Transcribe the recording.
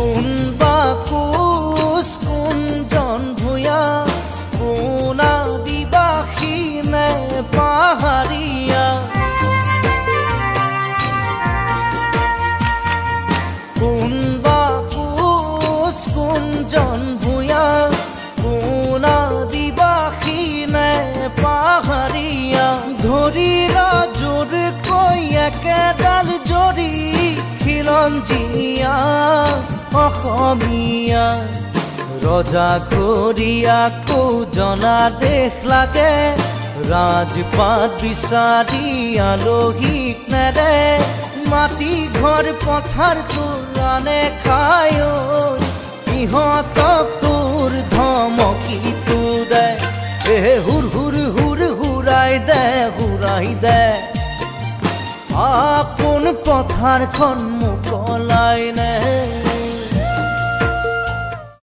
কোনবা কোচ কোনজন ভূঞা কোন আদিবাসী নে পাহাৰীয়া কোনবা কোচ কোনজন ভূঞা কোন আদিবাসী নে পাহাৰীয়া ধৰিলা জোৰকৈ একেডাল জৰি খিলঞ্জীয়া অসমীয়া ৰজা ঘৰিয়াকো জনা দেশ লাগে ৰাজপাট বিচাৰি আলহীক নেৰে মাটি ঘৰ পথাৰ তোৰানে খায় ইহঁতক তোৰ ধমকিটো দে হুৰ হুৰ হুৰ হুৰাই দে আপোন পথাৰখন মোকলাই নে